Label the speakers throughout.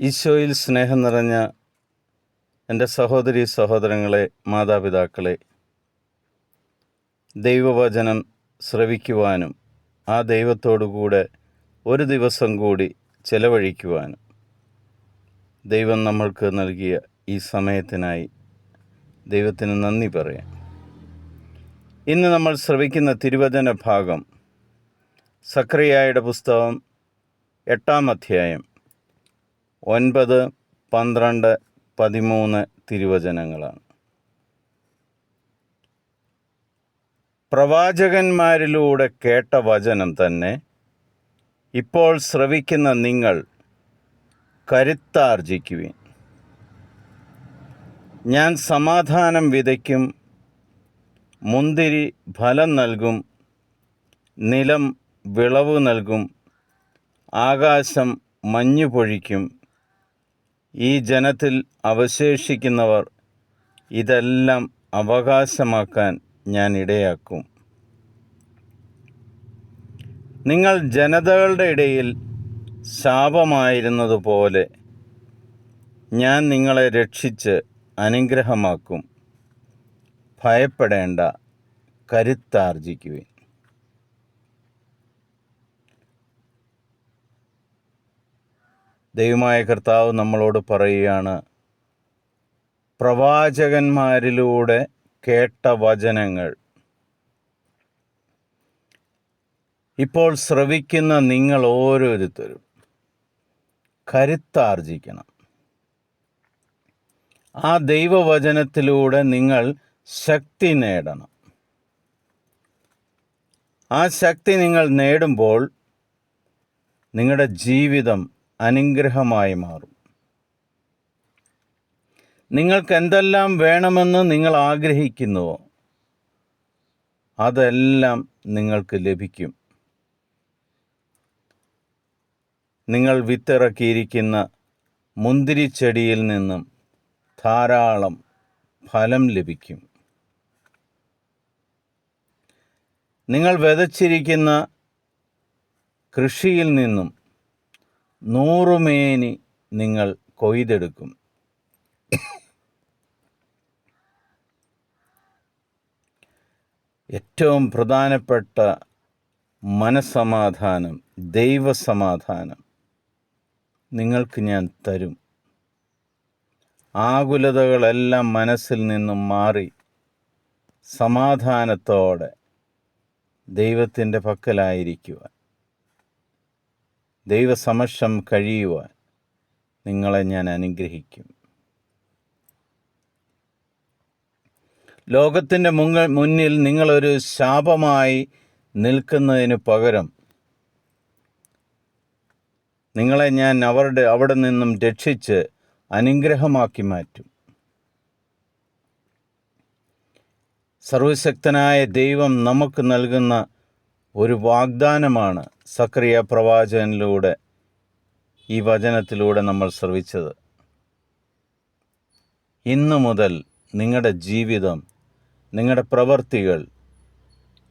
Speaker 1: ഈശോയിൽ സ്നേഹം നിറഞ്ഞ എൻ്റെ സഹോദരീ സഹോദരങ്ങളെ, മാതാപിതാക്കളെ, ദൈവവചനം ശ്രവിക്കുവാനും ആ ദൈവത്തോടുകൂടെ ഒരു ദിവസം കൂടി ചെലവഴിക്കുവാനും ദൈവം നമ്മൾക്ക് നൽകിയ ഈ സമയത്തിനായി ദൈവത്തിന് നന്ദി പറയാം. ഇന്ന് നമ്മൾ ശ്രവിക്കുന്ന തിരുവചന ഭാഗം സക്കറിയായുടെ പുസ്തകം 8-ാം അധ്യായം 9, 12, 13 തിരുവചനങ്ങളാണ്. പ്രവാചകന്മാരിലൂടെ കേട്ട വചനം തന്നെ ഇപ്പോൾ ശ്രവിക്കുന്ന നിങ്ങൾ കരുത്താർജിക്കുവിൻ. ഞാൻ സമാധാനം വിതയ്ക്കും, മുന്തിരി ഫലം നൽകും, നിലം വിളവ് നൽകും, ആകാശം മഞ്ഞു പൊഴിക്കും. ഈ ജനത്തിൽ അവശേഷിക്കുന്നവർ ഇതെല്ലാം അവകാശമാക്കാൻ ഞാൻ ഇടയാക്കും. നിങ്ങൾ ജനതകളുടെ ഇടയിൽ ശാപമായിരുന്നതുപോലെ ഞാൻ നിങ്ങളെ രക്ഷിച്ച് അനുഗ്രഹമാക്കും. ഭയപ്പെടേണ്ട, കരുത്താർജിക്കുവിൻ. ദൈവമായ കർത്താവ് നമ്മളോട് പറയുകയാണ്, പ്രവാചകന്മാരിലൂടെ കേട്ട വചനങ്ങൾ ഇപ്പോൾ ശ്രവിക്കുന്ന നിങ്ങൾ ഓരോരുത്തരും കരുത്താർജിക്കണം. ആ ദൈവവചനത്തിലൂടെ നിങ്ങൾ ശക്തി നേടണം. ആ ശക്തി നിങ്ങൾ നേടുമ്പോൾ നിങ്ങളുടെ ജീവിതം അനുഗ്രഹമായി മാറും. നിങ്ങൾക്ക് എന്തെല്ലാം വേണമെന്ന് നിങ്ങൾ ആഗ്രഹിക്കുന്നുവോ അതെല്ലാം നിങ്ങൾക്ക് ലഭിക്കും. നിങ്ങൾ വിത്തിറക്കിയിരിക്കുന്ന മുന്തിരിച്ചെടിയിൽ നിന്നും ധാരാളം ഫലം ലഭിക്കും. നിങ്ങൾ വിതച്ചിരിക്കുന്ന കൃഷിയിൽ നിന്നും 100 മേനി നിങ്ങൾ കൊയ്തെടുക്കും. ഏറ്റവും പ്രധാനപ്പെട്ട മനസ്സമാധാനം, ദൈവസമാധാനം നിങ്ങൾക്ക് ഞാൻ തരും. ആകുലതകളെല്ലാം മനസ്സിൽ നിന്നും മാറി സമാധാനത്തോടെ ദൈവത്തിൻ്റെ പക്കലായിരിക്കുവാൻ, ദൈവസമക്ഷം കഴിയുവാൻ നിങ്ങളെ ഞാൻ അനുഗ്രഹിക്കും. ലോകത്തിൻ്റെ മുന്നിൽ നിങ്ങളൊരു ശാപമായി നിൽക്കുന്നതിന് പകരം നിങ്ങളെ ഞാൻ അവിടെ നിന്നും രക്ഷിച്ച് അനുഗ്രഹമാക്കി മാറ്റും. സർവശക്തനായ ദൈവം നമുക്ക് നൽകുന്ന ഒരു വാഗ്ദാനമാണ് സക്കറിയ പ്രവാചകനിലൂടെ, ഈ വചനത്തിലൂടെ നമ്മൾ ശ്രവിച്ചത്. ഇന്നു മുതൽ നിങ്ങളുടെ ജീവിതം, നിങ്ങളുടെ പ്രവൃത്തികൾ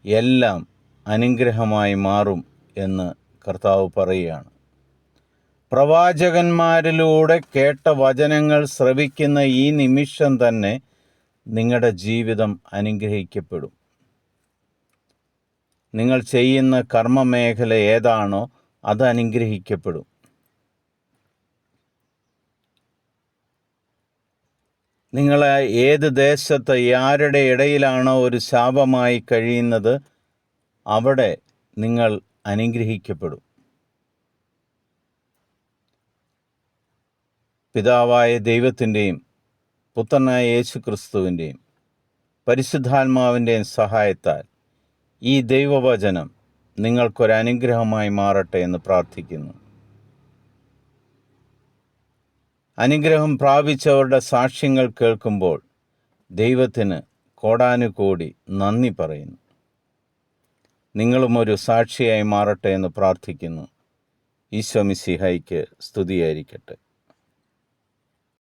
Speaker 1: എല്ലാം അനുഗ്രഹമായി മാറും എന്ന് കർത്താവ് പറയുകയാണ്. പ്രവാചകന്മാരിലൂടെ കേട്ട വചനങ്ങൾ ശ്രവിക്കുന്ന ഈ നിമിഷം തന്നെ നിങ്ങളുടെ ജീവിതം അനുഗ്രഹിക്കപ്പെടും. നിങ്ങൾ ചെയ്യുന്ന കർമ്മമേഖല ഏതാണോ അത് അനുഗ്രഹിക്കപ്പെടും. നിങ്ങൾ ഏത് ദേശത്ത് ആരുടെ ഇടയിലാണോ ഒരു ശാപമായി കഴിയുന്നത് അവിടെ നിങ്ങൾ അനുഗ്രഹിക്കപ്പെടും. പിതാവായ ദൈവത്തിൻ്റെയും പുത്രനായ യേശു ക്രിസ്തുവിൻ്റെയും പരിശുദ്ധാത്മാവിൻ്റെയും സഹായത്താൽ ഈ ദൈവവചനം നിങ്ങൾക്കൊരനുഗ്രഹമായി മാറട്ടെ എന്ന് പ്രാർത്ഥിക്കുന്നു. അനുഗ്രഹം പ്രാപിച്ചവരുടെ സാക്ഷ്യങ്ങൾ കേൾക്കുമ്പോൾ ദൈവത്തിന് കോടാനുകോടി നന്ദി പറയുന്നു. നിങ്ങളും ഒരു സാക്ഷിയായി മാറട്ടെ എന്ന് പ്രാർത്ഥിക്കുന്നു. ഈശോ മിശിഹായ്ക്ക് സ്തുതിയായിരിക്കട്ടെ.